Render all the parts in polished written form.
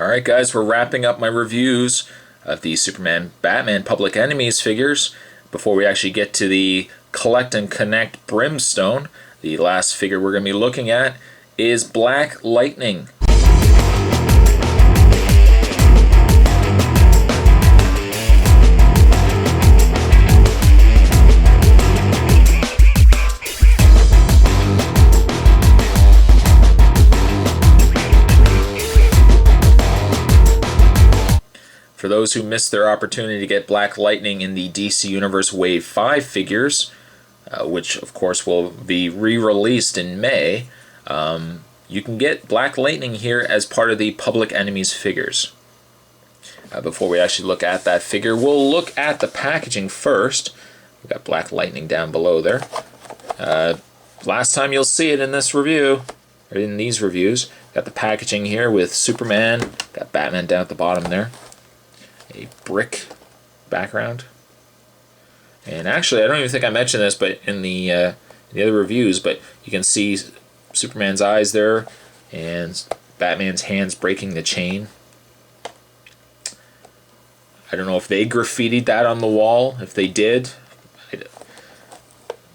Alright guys, we're wrapping up my reviews of the Superman Batman Public Enemies figures. Before we actually get to the Collect and Connect Brimstone, the last figure we're going to be looking at is Black Lightning. For those who missed their opportunity to get Black Lightning in the DC Universe Wave 5 figures, which of course will be re-released in May, you can get Black Lightning here as part of the Public Enemies figures. Before we actually look at that figure, we'll look at the packaging first. We've got Black Lightning down below there. Last time you'll see it in this review, or in these reviews. Got the packaging here with Superman, got Batman down at the bottom there. A brick background, and actually I don't even think I mentioned this, but in the other reviews, but you can see Superman's eyes there and Batman's hands breaking the chain. I don't know if they graffitied that on the wall. If they did,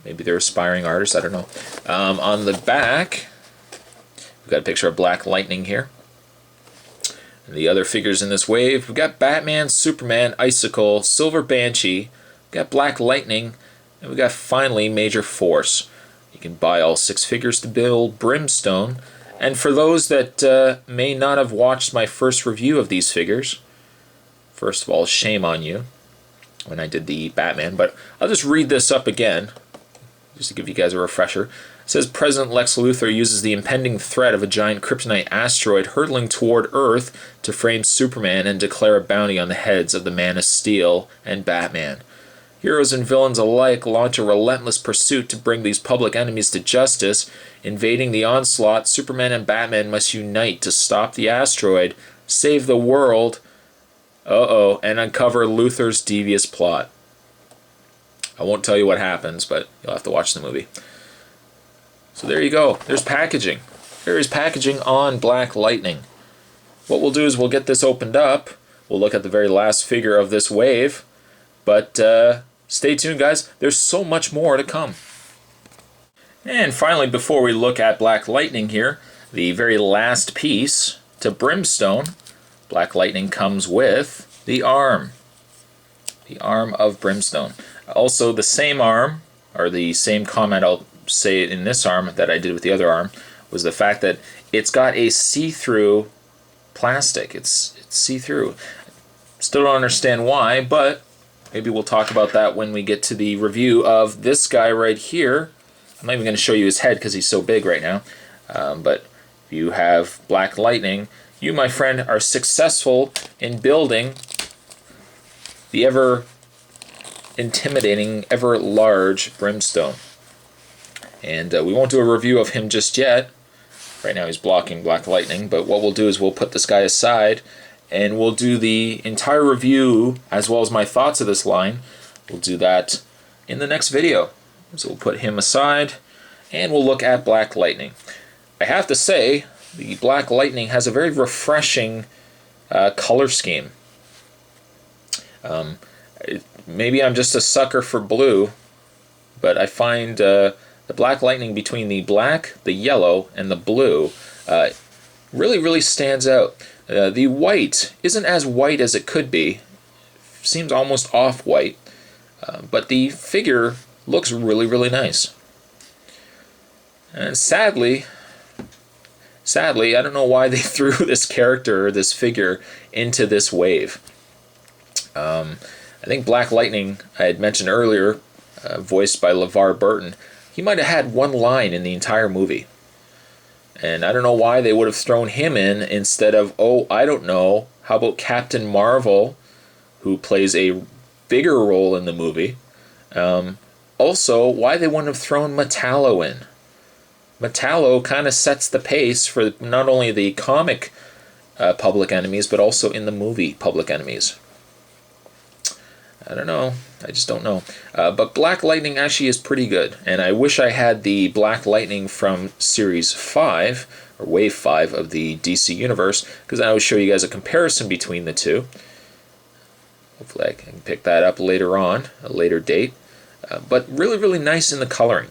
maybe they're aspiring artists, I don't know. On the back we've got a picture of Black Lightning here. The other figures in this wave, we've got Batman, Superman, Icicle, Silver Banshee, we've got Black Lightning, and we've got finally Major Force. You can buy all 6 figures to build Brimstone. And for those that may not have watched my first review of these figures, first of all, shame on you when I did the Batman, but I'll just read this up again, just to give you guys a refresher. It says, President Lex Luthor uses the impending threat of a giant kryptonite asteroid hurtling toward Earth to frame Superman and declare a bounty on the heads of the Man of Steel and Batman. Heroes and villains alike launch a relentless pursuit to bring these public enemies to justice. Invading the onslaught, Superman and Batman must unite to stop the asteroid, save the world, and uncover Luthor's devious plot. I won't tell you what happens, but you'll have to watch the movie. So there you go. There's packaging. There is packaging on Black Lightning. What we'll do is we'll get this opened up. We'll look at the very last figure of this wave. But stay tuned, guys. There's so much more to come. And finally, before we look at Black Lightning here, the very last piece to Brimstone, Black Lightning comes with the arm. The arm of Brimstone. Also, the same arm, or the same comment I'll say in this arm that I did with the other arm, was the fact that it's got a see-through plastic. It's see-through. Still don't understand why, but maybe we'll talk about that when we get to the review of this guy right here. I'm not even going to show you his head because he's so big right now. But if you have Black Lightning, you, my friend, are successful in building the ever intimidating, ever large Brimstone. And we won't do a review of him just yet. Right now he's blocking Black Lightning, but what we'll do is we'll put this guy aside and we'll do the entire review as well as my thoughts of this line. We'll do that in the next video. So we'll put him aside and we'll look at Black Lightning. I have to say, the Black Lightning has a very refreshing color scheme. Maybe I'm just a sucker for blue, but I find the Black Lightning between the black, the yellow, and the blue really stands out. The white isn't as white as it could be. Seems almost off-white, but the figure looks really nice. And sadly, I don't know why they threw this character, or this figure, into this wave. I think Black Lightning, I had mentioned earlier, voiced by LeVar Burton, he might have had one line in the entire movie. And I don't know why they would have thrown him in instead of, I don't know, how about Captain Marvel, who plays a bigger role in the movie. Also, why they wouldn't have thrown Metallo in. Metallo kind of sets the pace for not only the comic Public Enemies, but also in the movie Public Enemies. I don't know. I just don't know. But Black Lightning actually is pretty good. And I wish I had the Black Lightning from Series 5, or Wave 5 of the DC Universe, because I will show you guys a comparison between the two. Hopefully I can pick that up later on, a later date. But really, really nice in the coloring.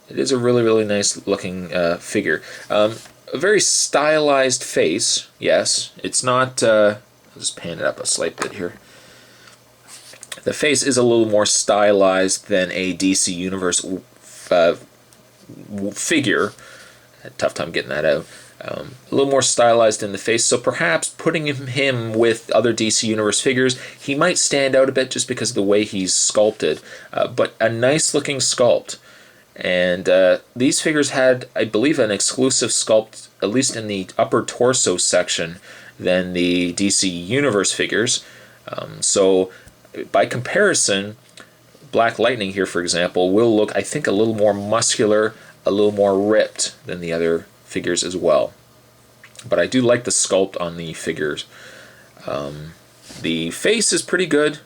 It is a really, really nice looking figure. A very stylized face, yes. It's not, I'll just pan it up a slight bit here. The face is a little more stylized than a DC Universe figure. I had a tough time getting that out. A little more stylized in the face, so perhaps putting him with other DC Universe figures, he might stand out a bit just because of the way he's sculpted. But a nice looking sculpt. And these figures had, I believe, an exclusive sculpt, at least in the upper torso section, than the DC Universe figures. So by comparison, Black Lightning here, for example, will look, I think, a little more muscular, a little more ripped than the other figures as well. But I do like the sculpt on the figures. The face is pretty good.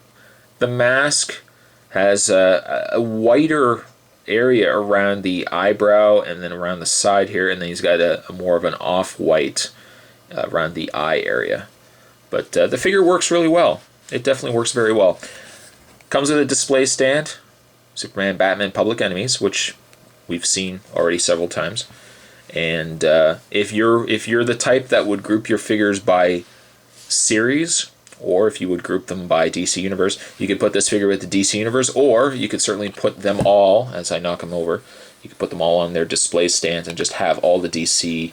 The mask has a whiter area around the eyebrow and then around the side here, and then he's got a more of an off-white around the eye area. But the figure works really well. It definitely works very well. Comes with a display stand, Superman, Batman, Public Enemies, which we've seen already several times. And if you're the type that would group your figures by series, or if you would group them by DC Universe, you could put this figure with the DC Universe, or you could certainly put them all, as I knock them over, you could put them all on their display stands and just have all the DC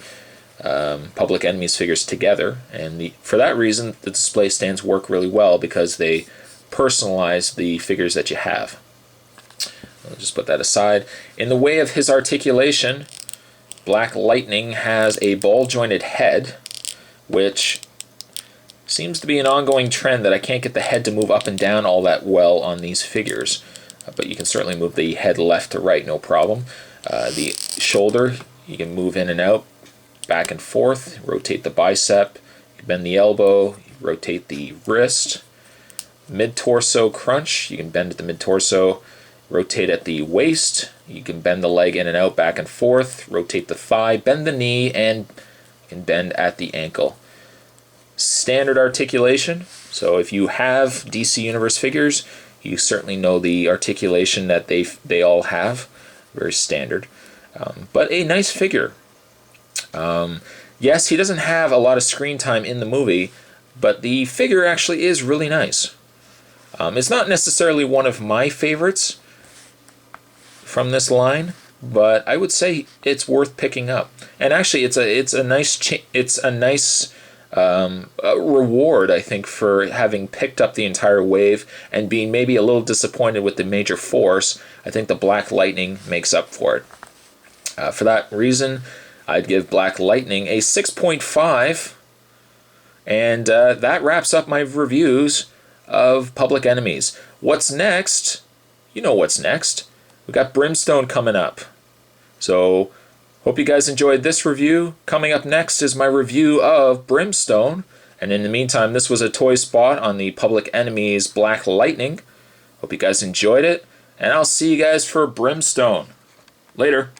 Public Enemies figures together. And for that reason, the display stands work really well because they personalize the figures that you have. I'll just put that aside. In the way of his articulation, Black Lightning has a ball-jointed head, which seems to be an ongoing trend that I can't get the head to move up and down all that well on these figures. But you can certainly move the head left to right, no problem. The shoulder, you can move in and out, back and forth, rotate the bicep, you bend the elbow, you rotate the wrist. Mid-torso crunch, you can bend at the mid-torso, rotate at the waist, you can bend the leg in and out, back and forth, rotate the thigh, bend the knee, and you can bend at the ankle. Standard articulation, so if you have DC Universe figures, you certainly know the articulation that they all have, very standard. But a nice figure. Yes, he doesn't have a lot of screen time in the movie, but the figure actually is really nice. It's not necessarily one of my favorites from this line, but I would say it's worth picking up. And actually, it's a nice reward, I think, for having picked up the entire wave and being maybe a little disappointed with the Major Force. I think the Black Lightning makes up for it. For that reason, I'd give Black Lightning a 6.5, and that wraps up my reviews of Public Enemies. What's next? You know what's next. We got Brimstone coming up. So, hope you guys enjoyed this review. Coming up next is my review of Brimstone. And in the meantime, this was a toy spot on the Public Enemies Black Lightning. Hope you guys enjoyed it. And I'll see you guys for Brimstone. Later.